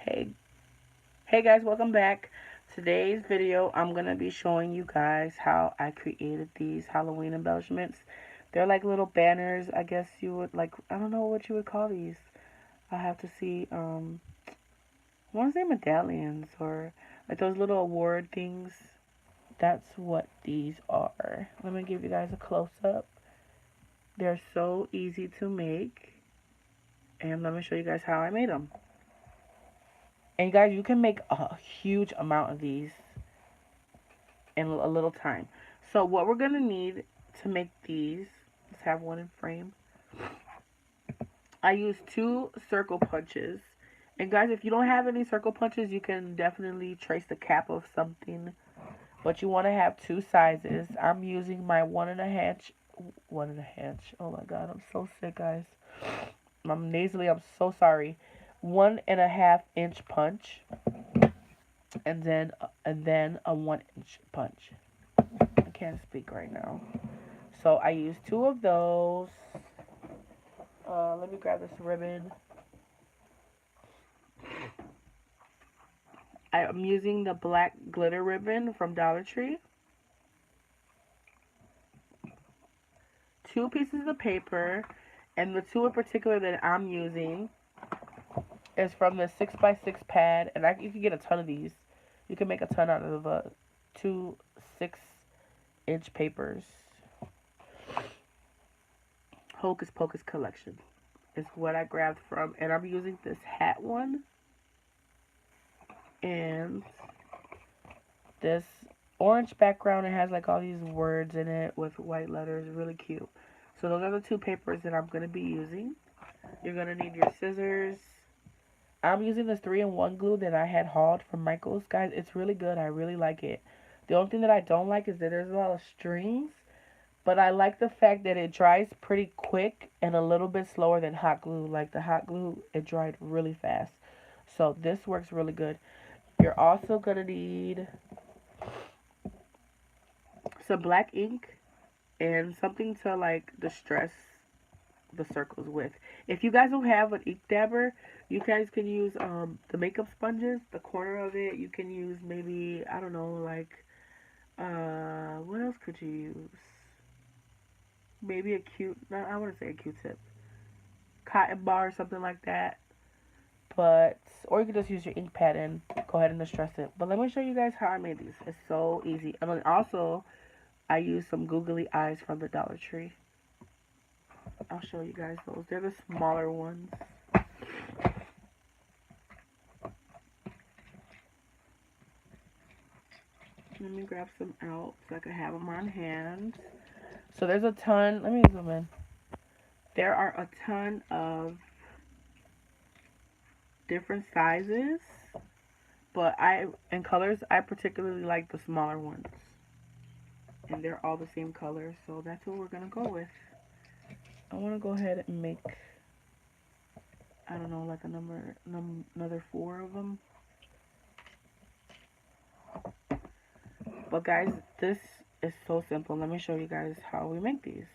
Hey guys, welcome back. Today's video I'm going to be showing you guys how I created these Halloween embellishments. They're like little banners, I guess you would like, I don't know what you would call these. I have to see, I want to say medallions or like those little award things. That's what these are. Let me give you guys a close up. They're so easy to make. And let me show you guys how I made them. And guys, you can make a huge amount of these in a little time. So what we're going to need to make these, let's have one in frame. I use 2 circle punches. And guys, if you don't have any circle punches, you can definitely trace the cap of something. But you want to have 2 sizes. I'm using my 1.5. Oh my god, I'm so sick, guys. I'm nasally. I'm so sorry. 1.5 inch punch, and then a 1 inch punch. I can't speak right now. So I use 2 of those. Let me grab this ribbon. I'm using the black glitter ribbon from Dollar Tree. 2 pieces of paper, and the 2 in particular that I'm using is from the 6x6 pad, and you can get a ton of these. You can make a ton out of 2 6-inch papers. Hocus Pocus collection is what I grabbed from, and I'm using this hat one and this orange background. It has like all these words in it with white letters, really cute. So those are the 2 papers that I'm going to be using. You're going to need your scissors. I'm using this 3-in-1 glue that I had hauled from Michael's. Guys, it's really good. I really like it. The only thing that I don't like is that there's a lot of strings. But I like the fact that it dries pretty quick and a little bit slower than hot glue. Like the hot glue, it dried really fast. So this works really good. You're also going to need some black ink and something to like distress the circles with. If you guys don't have an ink dabber, you guys can use the makeup sponges, the corner of it. You can use maybe, I don't know, like what else could you use? Maybe a cute, no, I want to say a Q-tip, cotton bar or something like that. But or you can just use your ink pad and go ahead and distress it. But let me show you guys how I made these. It's so easy. And then also I use some googly eyes from the Dollar Tree. I'll show you guys those. They're the smaller ones. Let me grab some out so I can have them on hand. So there's a ton. Let me zoom in. There are a ton of different sizes, but and colors, I particularly like the smaller ones. And they're all the same color, so that's what we're gonna go with. I want to go ahead and make, I don't know, like another 4 of them. But guys, this is so simple. Let me show you guys how we make these.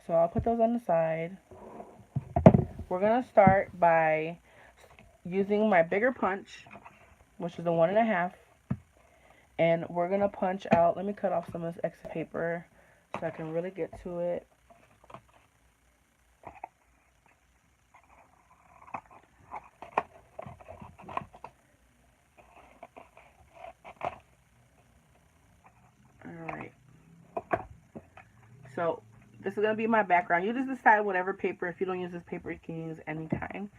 So I'll put those on the side. We're gonna start by using my bigger punch, which is the 1.5, and we're gonna punch out. Let me cut off some of this extra paper so I can really get to it. Alright. So this is going to be my background. You just decide whatever paper. If you don't use this paper, you can use any kind.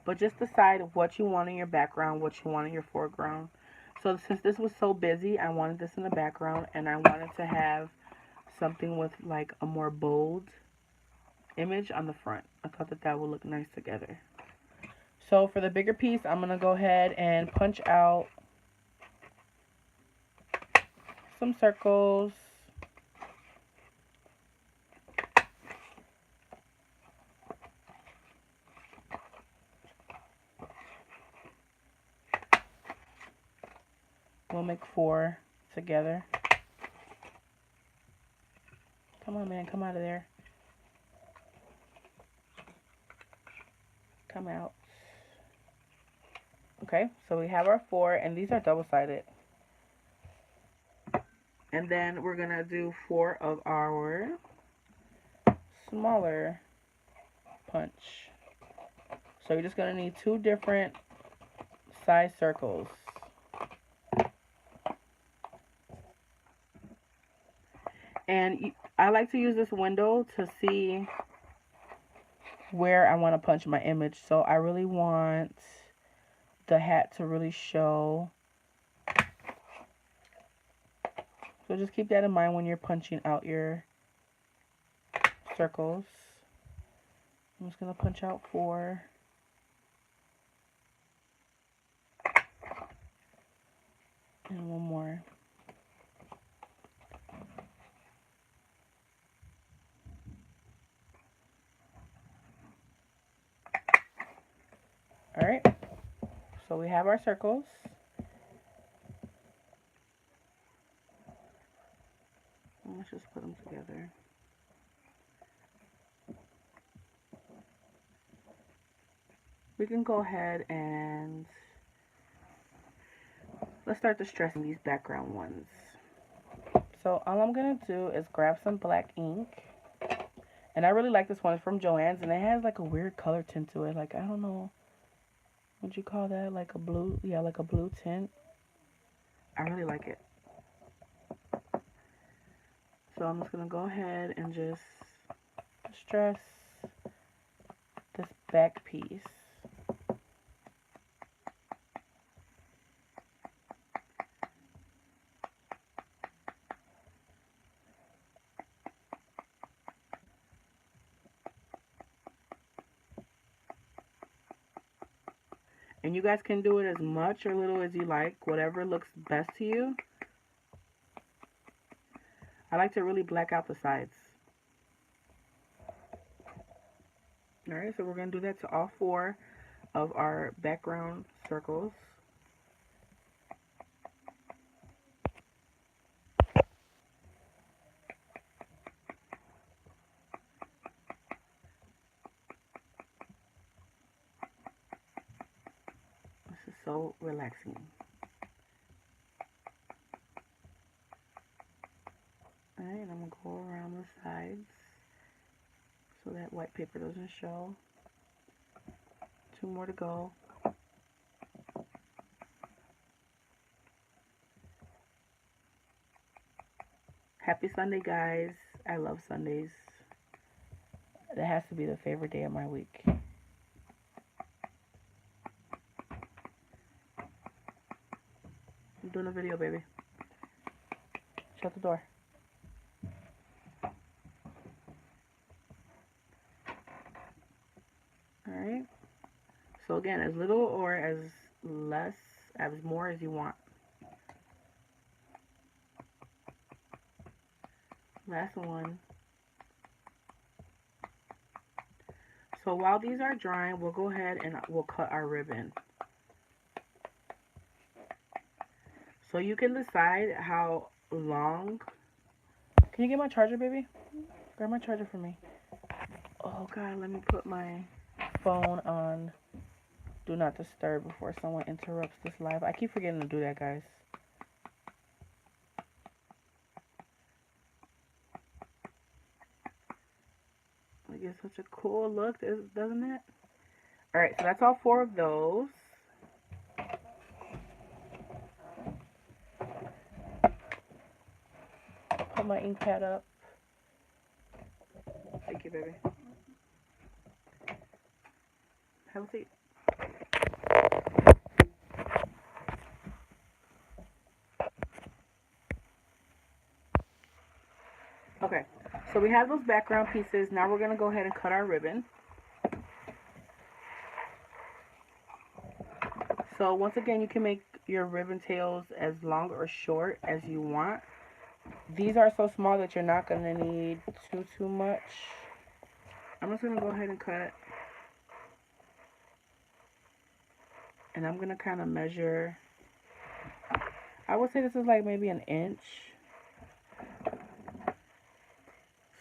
But just decide what you want in your background, what you want in your foreground. So since this was so busy, I wanted this in the background. And I wanted to have something with like a more bold image on the front. I thought that that would look nice together. So for the bigger piece, I'm going to go ahead and punch out some circles. We'll make 4 together. Come on, man. Come out of there. Come out. Okay, so we have our 4, and these are double-sided. And then we're going to do 4 of our smaller punch. So you're just going to need 2 different size circles. And I like to use this window to see where I want to punch my image. So I really want the hat to really show. So just keep that in mind when you're punching out your circles. I'm just going to punch out 4. And 1 more. Alright, so we have our circles. Let's just put them together. We can go ahead and let's start distressing these background ones. So all I'm going to do is grab some black ink. And I really like this one. It's from Joann's, and it has like a weird color tint to it. Like, I don't know, what'd you call that? Like a blue, yeah, like a blue tint. I really like it. So I'm just going to go ahead and just distress this back piece. And you guys can do it as much or little as you like, whatever looks best to you. I like to really black out the sides. Alright, so we're going to do that to all 4 of our background circles. This is so relaxing. Alright, I'm going to go around the sides so that white paper doesn't show. 2 more to go. Happy Sunday, guys. I love Sundays. That has to be the favorite day of my week. I'm doing a video, baby. Shut the door. Alright. So again, as little or as less, as more as you want. Last one. So while these are drying, we'll go ahead and we'll cut our ribbon. So you can decide how long. Can you get my charger, baby? Grab my charger for me. Oh God, let me put my phone on Do Not Disturb before someone interrupts this live. I keep forgetting to do that, guys. It gives such a cool look, doesn't it? Alright, so that's all 4 of those. Put my ink pad up. Thank you, baby. Have a seat. Okay, so we have those background pieces. Now we're going to go ahead and cut our ribbon. So once again, you can make your ribbon tails as long or short as you want. These are so small that you're not going to need too much. I'm just going to go ahead and cut. And I'm going to kind of measure. I would say this is like maybe an inch.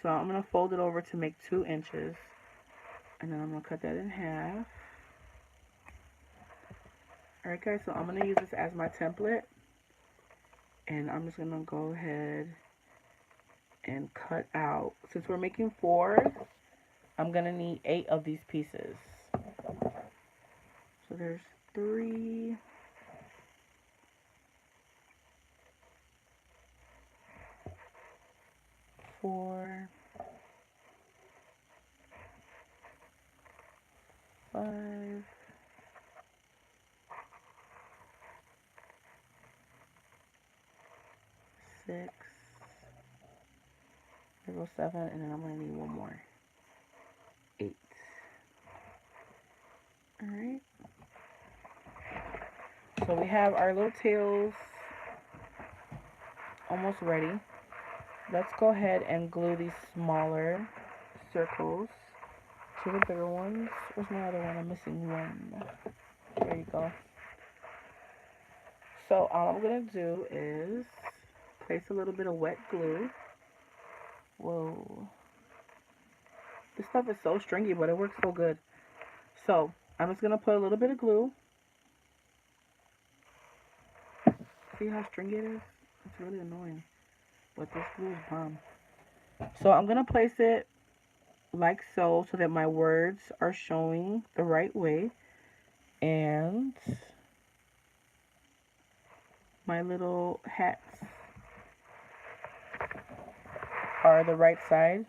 So I'm going to fold it over to make 2 inches. And then I'm going to cut that in half. Alright guys, so I'm going to use this as my template. And I'm just going to go ahead and cut out. Since we're making 4, I'm going to need 8 of these pieces. So there's 3, 4, 5, 6, there goes 7, and then I'm going to need one more. 8. Alright. So we have our little tails almost ready. Let's go ahead and glue these smaller circles to the bigger ones. Where's my other one? I'm missing one. There you go. So all I'm going to do is place a little bit of wet glue. Whoa. This stuff is so stringy, but it works so good. So I'm just going to put a little bit of glue. See how stringy it is? It's really annoying. But this glue is bomb. So I'm going to place it like so that my words are showing the right way. And my little hats are the right side,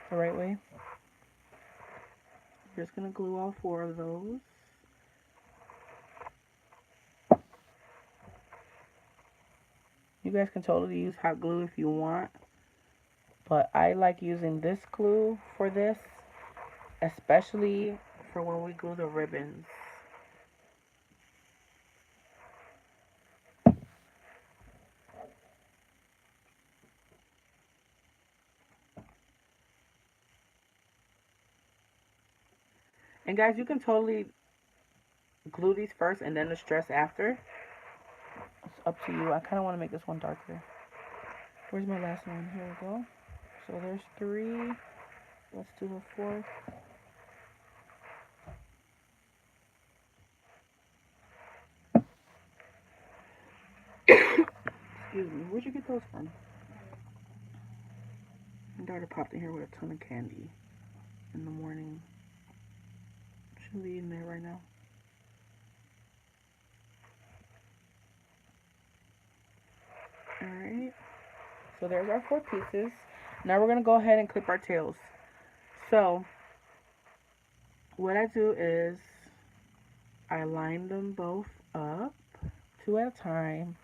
the right way. I'm just going to glue all 4 of those. You guys can totally use hot glue if you want, but I like using this glue for this, especially for when we glue the ribbons. And guys, you can totally glue these first and then distress after. It's up to you. I kind of want to make this one darker. Where's my last one? Here we go. So there's 3. Let's do the 4th. Excuse me. Where'd you get those from? My daughter popped in here with a ton of candy in the morning. She'll be in there right now. Alright. So there's our 4 pieces. Now we're going to go ahead and clip our tails. So what I do is I line them both up 2 at a time,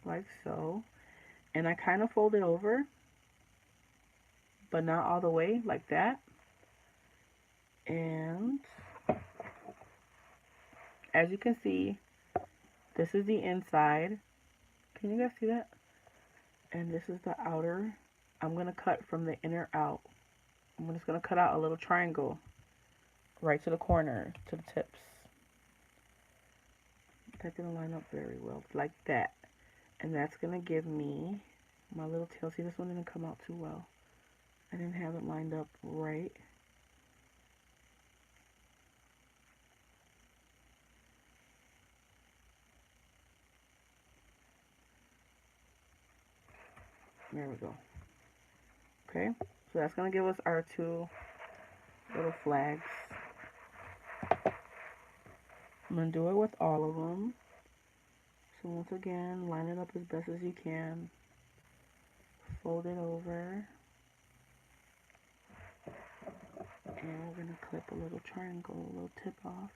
like so. And I kind of fold it over, but not all the way, like that. And as you can see, this is the inside. Can you guys see that? And this is the outer. I'm going to cut from the inner out. I'm just going to cut out a little triangle right to the corner, to the tips. That didn't line up very well, like that. And that's going to give me my little tail. See, this one didn't come out too well. I didn't have it lined up right. There we go. Okay, so that's going to give us our 2 little flags. I'm going to do it with all of them. So once again, line it up as best as you can. Fold it over. And we're going to clip a little triangle, a little tip off.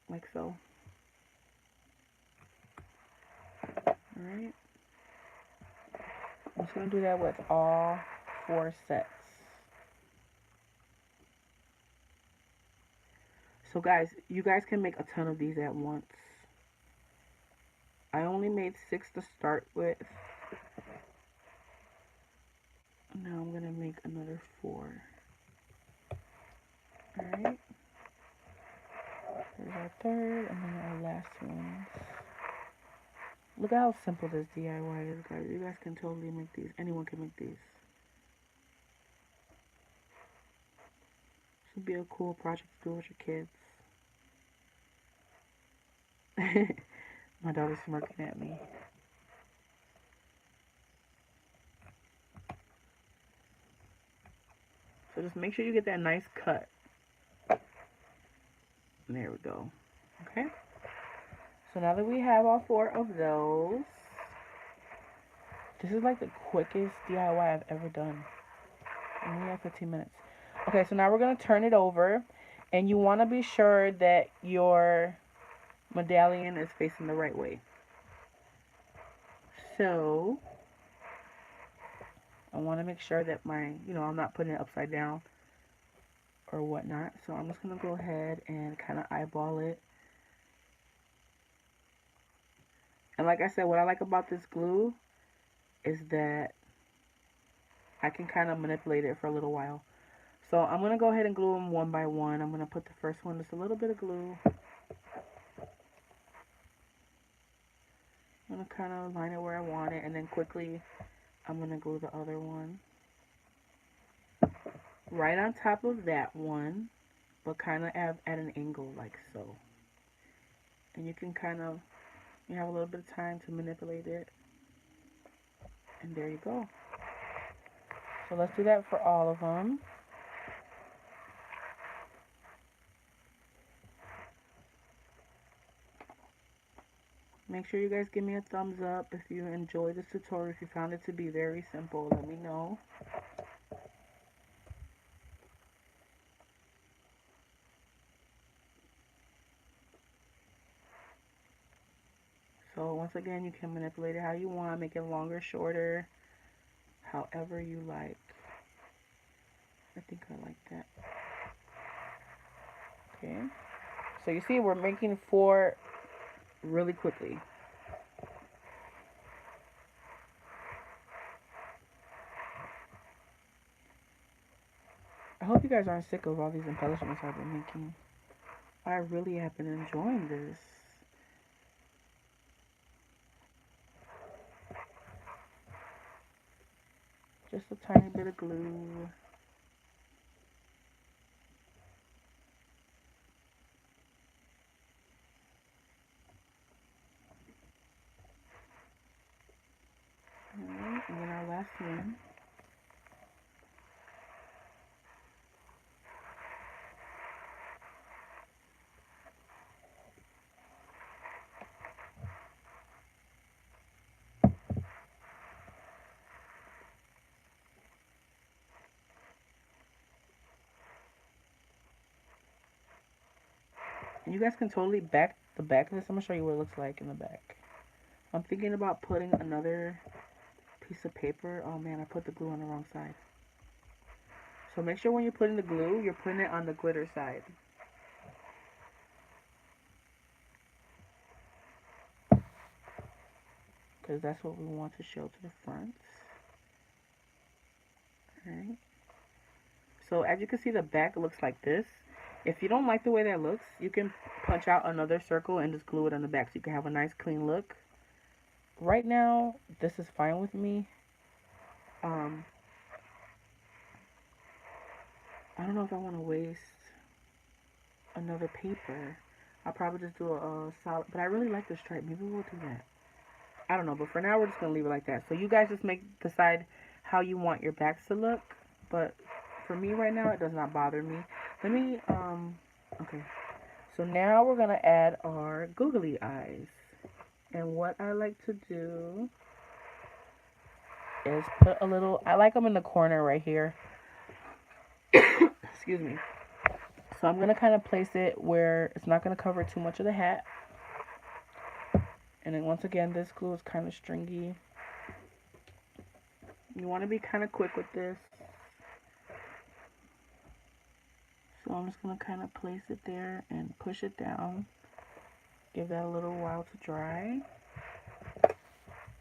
Like so. Alright. I'm just going to do that with all 4 sets. So guys, you guys can make a ton of these at once. I only made 6 to start with. Now I'm going to make another 4. Alright. There's our 3rd, and then our last one. Look at how simple this DIY is, guys. You guys can totally make these. Anyone can make these. This would be a cool project to do with your kids. My daughter's smirking at me. So just make sure you get that nice cut. There we go. Okay. So now that we have all 4 of those, this is like the quickest DIY I've ever done. Only like 15 minutes. Okay, so now we're going to turn it over. And you want to be sure that your medallion is facing the right way. So I want to make sure that I'm not putting it upside down or whatnot. So I'm just going to go ahead and kind of eyeball it. And like I said, what I like about this glue is that I can kind of manipulate it for a little while. So I'm going to go ahead and glue them one by one. I'm going to put the first one, just a little bit of glue. I'm going to kind of line it where I want it, and then quickly I'm going to glue the other one right on top of that one, but kind of at an angle like so. And you can you have a little bit of time to manipulate it. And there you go. So let's do that for all of them. Make sure you guys give me a thumbs up if you enjoyed this tutorial. If you found it to be very simple, let me know. So once again, you can manipulate it how you want, make it longer, shorter, however you like. I think I like that. Okay. So you see, we're making 4 really quickly. I hope you guys aren't sick of all these embellishments I've been making. I really have been enjoying this. Just a tiny bit of glue. Alright, and then our last one. And you guys can totally back the back of this. I'm going to show you what it looks like in the back. I'm thinking about putting another piece of paper. Oh man, I put the glue on the wrong side. So make sure when you're putting the glue, you're putting it on the glitter side. Because that's what we want to show to the front. Alright. So as you can see, the back looks like this. If you don't like the way that looks, you can punch out another circle and just glue it on the back so you can have a nice clean look. Right now, this is fine with me. I don't know if I want to waste another paper. I'll probably just do a solid, but I really like the stripe. Maybe we'll do that. I don't know, but for now we're just going to leave it like that. So you guys just decide how you want your backs to look, but for me right now, it does not bother me. Okay. So now we're going to add our googly eyes. And what I like to do is put a little, I like them in the corner right here. Excuse me. So I'm going to kind of place it where it's not going to cover too much of the hat. And then once again, this glue is kind of stringy. You want to be kind of quick with this. So I'm just going to kind of place it there and push it down. Give that a little while to dry.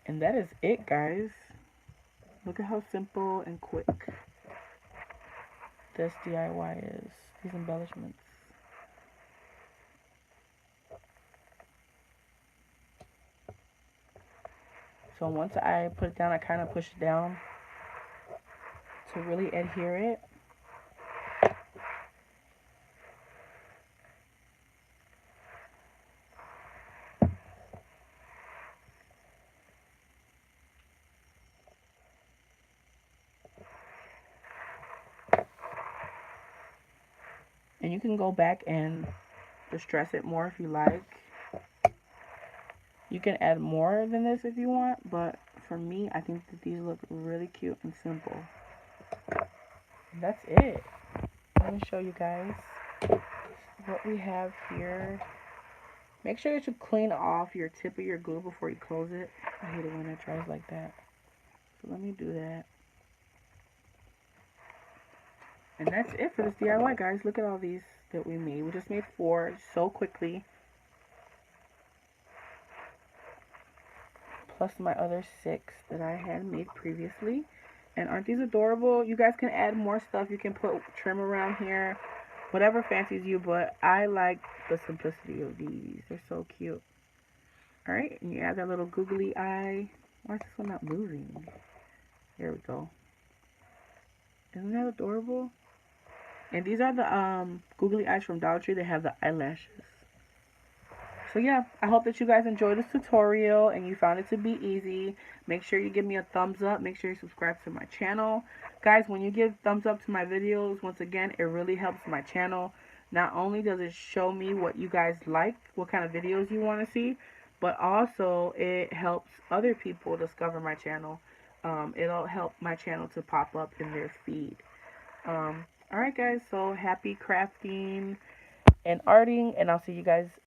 And that is it, guys. Look at how simple and quick this DIY is. These embellishments. So once I put it down, I kind of push it down to really adhere it. And you can go back and distress it more if you like. You can add more than this if you want, but for me, I think that these look really cute and simple. And that's it. Let me show you guys what we have here. Make sure that you clean off your tip of your glue before you close it. I hate it when it dries like that. So let me do that. And that's it for this DIY, guys. Look at all these that we made. We just made 4 so quickly. Plus my other 6 that I had made previously. And aren't these adorable? You guys can add more stuff. You can put trim around here. Whatever fancies you, but I like the simplicity of these. They're so cute. Alright, and you add that little googly eye. Why is this one not moving? There we go. Isn't that adorable? And these are the googly eyes from Dollar Tree. They have the eyelashes. So yeah, I hope that you guys enjoyed this tutorial and you found it to be easy. Make sure you give me a thumbs up. Make sure you subscribe to my channel. Guys, when you give thumbs up to my videos, once again, it really helps my channel. Not only does it show me what you guys like, what kind of videos you want to see, but also it helps other people discover my channel. It'll help my channel to pop up in their feed. Alright guys, so happy crafting and arting, and I'll see you guys